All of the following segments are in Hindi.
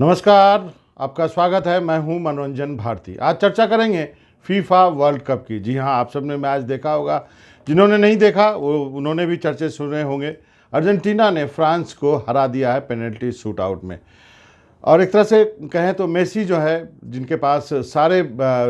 नमस्कार, आपका स्वागत है। मैं हूं मनोरंजन भारती। आज चर्चा करेंगे फीफा वर्ल्ड कप की। जी हां, आप सबने मैच देखा होगा। जिन्होंने नहीं देखा उन्होंने भी चर्चे सुने होंगे। अर्जेंटीना ने फ्रांस को हरा दिया है पेनल्टी शूटआउट में। और एक तरह से कहें तो मेसी जो है, जिनके पास सारे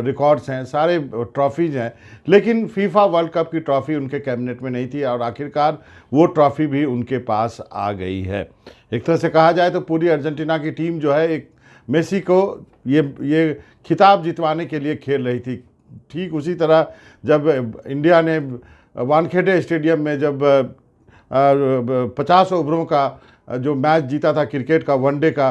रिकॉर्ड्स हैं, सारे ट्रॉफीज़ हैं, लेकिन फीफा वर्ल्ड कप की ट्रॉफ़ी उनके कैबिनेट में नहीं थी और आखिरकार वो ट्रॉफ़ी भी उनके पास आ गई है। एक तरह से कहा जाए तो पूरी अर्जेंटीना की टीम जो है, एक मेसी को ये खिताब जितवाने के लिए खेल रही थी। ठीक उसी तरह जब इंडिया ने वानखेड़े स्टेडियम में जब 50 ओवरों का जो मैच जीता था क्रिकेट का, वनडे का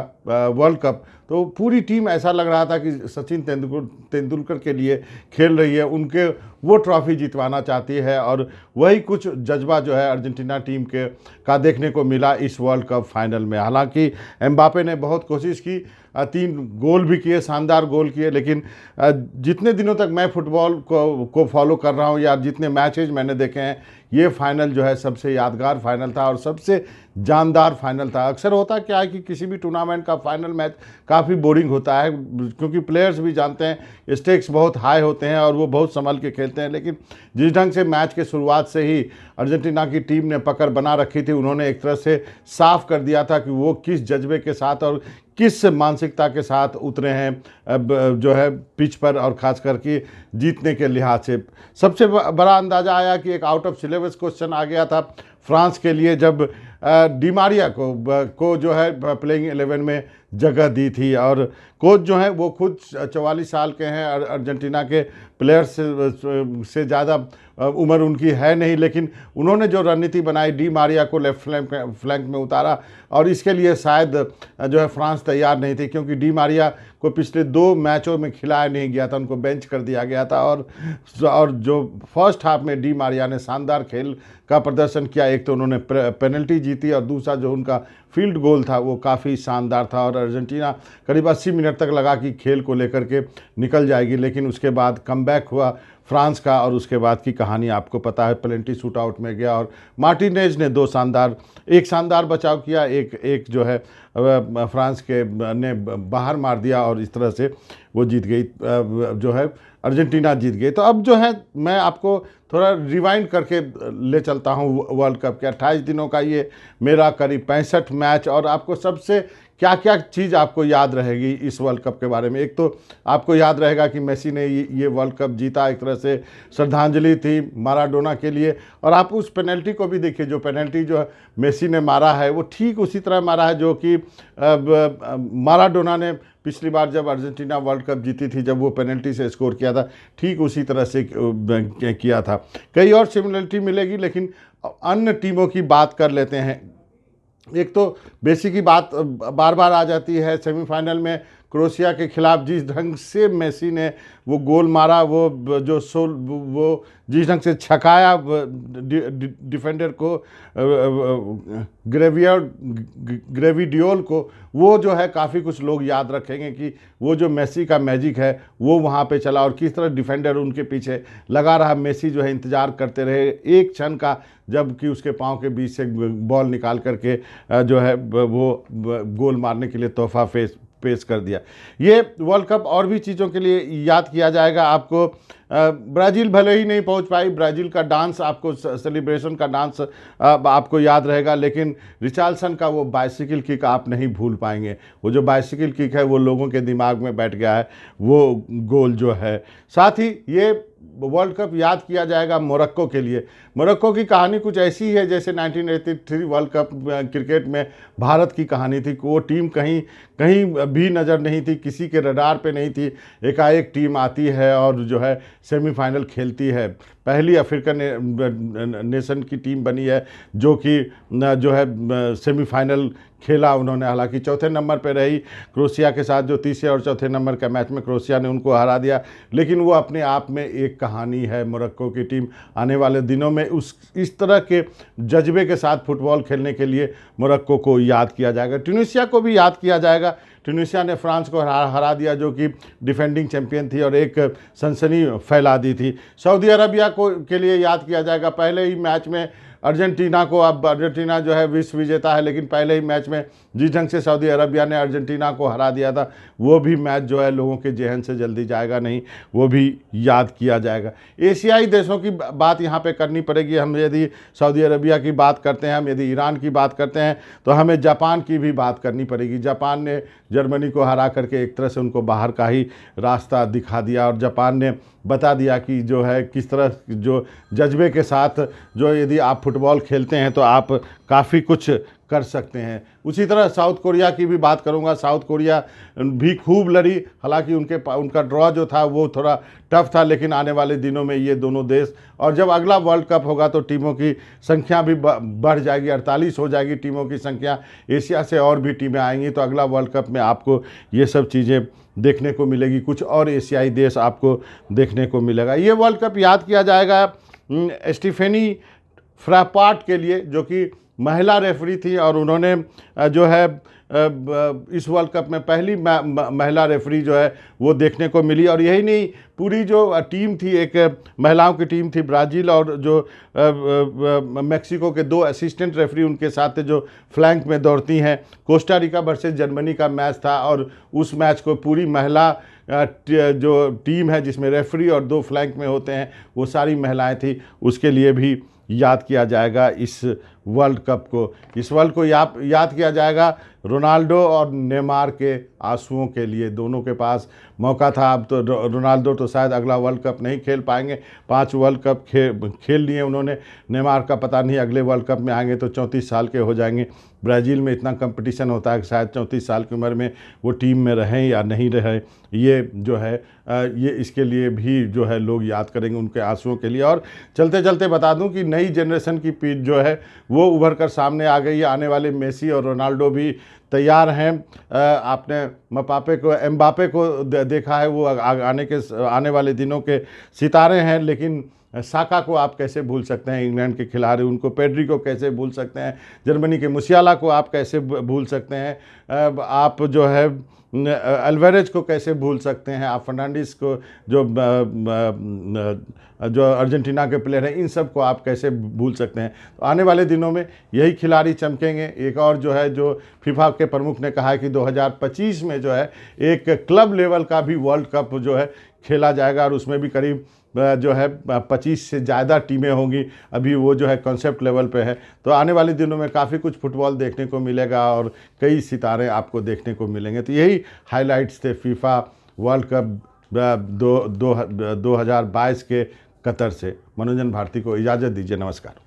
वर्ल्ड कप, तो पूरी टीम ऐसा लग रहा था कि सचिन तेंदुलकर के लिए खेल रही है, उनके वो ट्रॉफ़ी जितवाना चाहती है। और वही कुछ जज्बा जो है अर्जेंटीना टीम के का देखने को मिला इस वर्ल्ड कप फाइनल में। हालांकि एम्बापे ने बहुत कोशिश की, 3 गोल भी किए, शानदार गोल किए, लेकिन जितने दिनों तक मैं फुटबॉल को फॉलो कर रहा हूँ या जितने मैचेज मैंने देखे हैं, ये फाइनल जो है सबसे यादगार फाइनल था और सबसे जानदार फाइनल था। अक्सर होता क्या है कि किसी भी टूर्नामेंट का फाइनल मैच काफ़ी बोरिंग होता है, क्योंकि प्लेयर्स भी जानते हैं स्टेक्स बहुत हाई होते हैं और वो बहुत संभल के खेलते हैं। लेकिन जिस ढंग से मैच के शुरुआत से ही अर्जेंटीना की टीम ने पकड़ बना रखी थी, उन्होंने एक तरह से साफ कर दिया था कि वो किस जज्बे के साथ और किस मानसिकता के साथ उतरे हैं अब जो है पिच पर, और ख़ास करके जीतने के लिहाज से। सबसे बड़ा अंदाज़ा आया कि एक आउट ऑफ सिलेबस क्वेश्चन आ गया था फ्रांस के लिए, जब डी मारिया को जो है प्लेइंग 11 में जगह दी थी। और कोच जो है वो खुद 44 साल के हैं, अर्जेंटीना के प्लेयर्स से ज़्यादा उम्र उनकी है नहीं, लेकिन उन्होंने जो रणनीति बनाई, डी मारिया को लेफ्ट फ्लैंक में उतारा, और इसके लिए शायद जो है फ्रांस तैयार नहीं थी, क्योंकि डी मारिया को पिछले 2 मैचों में खिलाया नहीं गया था, उनको बेंच कर दिया गया था। और जो फर्स्ट हाफ में डी मारिया ने शानदार खेल का प्रदर्शन किया। एक तो उन्होंने पेनल्टी जीती और दूसरा जो उनका फील्ड गोल था वो काफ़ी शानदार था। और अर्जेंटीना करीब 80 मिनट तक लगा कि खेल को लेकर के निकल जाएगी, लेकिन उसके बाद कमबैक हुआ फ्रांस का, और उसके बाद की कहानी आपको पता है। पेनल्टी शूटआउट में गया और मार्टिनेज ने एक शानदार बचाव किया, एक जो है फ्रांस के ने बाहर मार दिया, और इस तरह से वो जीत गई, जो है अर्जेंटीना जीत गई। तो अब जो है मैं आपको थोड़ा रिवाइंड करके ले चलता हूँ वर्ल्ड कप के 28 दिनों का ये मेरा करीब 65 मैच, और आपको सबसे क्या क्या चीज़ आपको याद रहेगी इस वर्ल्ड कप के बारे में। एक तो आपको याद रहेगा कि मेसी ने ये वर्ल्ड कप जीता, एक तरह से श्रद्धांजलि थी माराडोना के लिए। और आप उस पेनल्टी को भी देखिए, जो पेनल्टी जो मेसी ने मारा है वो ठीक उसी तरह मारा है जो कि माराडोना ने पिछली बार जब अर्जेंटीना वर्ल्ड कप जीती थी, जब वो पेनल्टी से स्कोर किया था, ठीक उसी तरह से किया था। कई और सिमिलरिटी मिलेगी, लेकिन अन्य टीमों की बात कर लेते हैं। एक तो बेसिक ही बात बार बार आ जाती है, सेमीफाइनल में क्रोएशिया के खिलाफ जिस ढंग से मेसी ने वो गोल मारा, वो जिस ढंग से छकाया डिफेंडर को, ग्रेविडियोल को, वो जो है काफ़ी कुछ लोग याद रखेंगे कि वो जो मेसी का मैजिक है वो वहाँ पे चला, और किस तरह डिफेंडर उनके पीछे लगा रहा। मेसी जो है इंतज़ार करते रहे एक क्षण का, जबकि उसके पाँव के बीच से बॉल निकाल करके जो है वो गोल मारने के लिए तोहफा पेश कर दिया। ये वर्ल्ड कप और भी चीज़ों के लिए याद किया जाएगा आपको। ब्राज़ील भले ही नहीं पहुंच पाई, ब्राज़ील का डांस आपको, सेलिब्रेशन का डांस आपको याद रहेगा, लेकिन रिचार्लसन का वो बाइसिकल किक आप नहीं भूल पाएंगे। वो जो बाइसिकल किक है वो लोगों के दिमाग में बैठ गया है, वो गोल जो है। साथ ही ये वर्ल्ड कप याद किया जाएगा मोरक्को के लिए। मोरक्को की कहानी कुछ ऐसी है जैसे 1983 वर्ल्ड कप क्रिकेट में भारत की कहानी थी। वो टीम कहीं भी नज़र नहीं थी, किसी के रडार पे नहीं थी। एकाएक टीम आती है और जो है सेमीफाइनल खेलती है। पहली अफ्रीकन नेशन की टीम बनी है जो कि जो है सेमीफाइनल खेला उन्होंने। हालांकि चौथे नंबर पे रही क्रोएशिया के साथ, जो तीसरे और चौथे नंबर का मैच में क्रोएशिया ने उनको हरा दिया, लेकिन वो अपने आप में एक कहानी है मोरक्को की टीम। आने वाले दिनों में इस तरह के जज्बे के साथ फुटबॉल खेलने के लिए मोरक्को को याद किया जाएगा। ट्यूनीशिया को भी याद किया जाएगा। ट्यूनीशिया ने फ्रांस को हरा दिया, जो कि डिफेंडिंग चैंपियन थी, और एक सनसनी फैला दी थी। सऊदी अरबिया के लिए याद किया जाएगा। पहले ही मैच में अर्जेंटीना को, अब अर्जेंटीना जो है विश्व विजेता है, लेकिन पहले ही मैच में जिस ढंग से सऊदी अरबिया ने अर्जेंटीना को हरा दिया था, वो भी मैच जो है लोगों के जहन से जल्दी जाएगा नहीं, वो भी याद किया जाएगा। एशियाई देशों की बात यहाँ पे करनी पड़ेगी। हम यदि सऊदी अरबिया की बात करते हैं, हम यदि ईरान की बात करते हैं, तो हमें जापान की भी बात करनी पड़ेगी। जापान ने जर्मनी को हरा करके एक तरह से उनको बाहर का ही रास्ता दिखा दिया, और जापान ने बता दिया कि जो है किस तरह जो जज्बे के साथ जो यदि आप फुटबॉल खेलते हैं तो आप काफ़ी कुछ कर सकते हैं। उसी तरह साउथ कोरिया की भी बात करूंगा। साउथ कोरिया भी खूब लड़ी, हालांकि उनका ड्रॉ जो था वो थोड़ा टफ था, लेकिन आने वाले दिनों में ये दोनों देश, और जब अगला वर्ल्ड कप होगा तो टीमों की संख्या भी बढ़ जाएगी, 48 हो जाएगी टीमों की संख्या, एशिया से और भी टीमें आएंगी, तो अगला वर्ल्ड कप में आपको ये सब चीज़ें देखने को मिलेगी, कुछ और एशियाई देश आपको देखने को मिलेगा। ये वर्ल्ड कप याद किया जाएगा स्टीफेनी फ्रैपार्ट के लिए, जो कि महिला रेफरी थी, और उन्होंने जो है इस वर्ल्ड कप में पहली महिला रेफरी जो है वो देखने को मिली। और यही नहीं, पूरी जो टीम थी, एक महिलाओं की टीम थी ब्राज़ील, और जो मेक्सिको के 2 असिस्टेंट रेफरी उनके साथ थे जो फ्लैंक में दौड़ती हैं। कोस्टा रिका वर्सेस जर्मनी का मैच था, और उस मैच को पूरी महिला जो टीम है जिसमें रेफरी और 2 फ्लैंक में होते हैं, वो सारी महिलाएं थी, उसके लिए भी याद किया जाएगा इस वर्ल्ड कप को। इस वर्ल्ड को याद किया जाएगा रोनाल्डो और नेमार के आंसुओं के लिए। दोनों के पास मौका था, अब तो रोनाल्डो तो शायद अगला वर्ल्ड कप नहीं खेल पाएंगे, 5 वर्ल्ड कप खेल लिए उन्होंने। नेमार का पता नहीं अगले वर्ल्ड कप में आएंगे तो 34 साल के हो जाएंगे। ब्राज़ील में इतना कंपटीशन होता है कि शायद 34 साल की उम्र में वो टीम में रहें या नहीं रहें, ये जो है ये इसके लिए भी जो है लोग याद करेंगे उनके आंसुओं के लिए। और चलते चलते बता दूं कि नई जनरेशन की पीढ़ी जो है वो उभर कर सामने आ गई है। आने वाले मेसी और रोनाल्डो भी तैयार हैं। आपने एम्बापे को देखा है, वो आने वाले दिनों के सितारे हैं, लेकिन साका को आप कैसे भूल सकते हैं, इंग्लैंड के खिलाड़ी, उनको पेड्री को कैसे भूल सकते हैं, जर्मनी के मुसियाला को आप कैसे भूल सकते हैं, आप जो है अल्वेरेज को कैसे भूल सकते हैं, आप फर्नांडिस को जो अर्जेंटीना के प्लेयर हैं, इन सब को आप कैसे भूल सकते हैं। तो आने वाले दिनों में यही खिलाड़ी चमकेंगे। एक और जो है, जो फीफा के प्रमुख ने कहा है कि 2025 में जो है एक क्लब लेवल का भी वर्ल्ड कप जो है खेला जाएगा, और उसमें भी करीब जो है 25 से ज़्यादा टीमें होंगी। अभी वो जो है कॉन्सेप्ट लेवल पे है। तो आने वाले दिनों में काफ़ी कुछ फुटबॉल देखने को मिलेगा और कई सितारे आपको देखने को मिलेंगे। तो यही हाइलाइट्स थे फीफा वर्ल्ड कप 2022 के कतर से। मनोरंजन भारती को इजाज़त दीजिए। नमस्कार।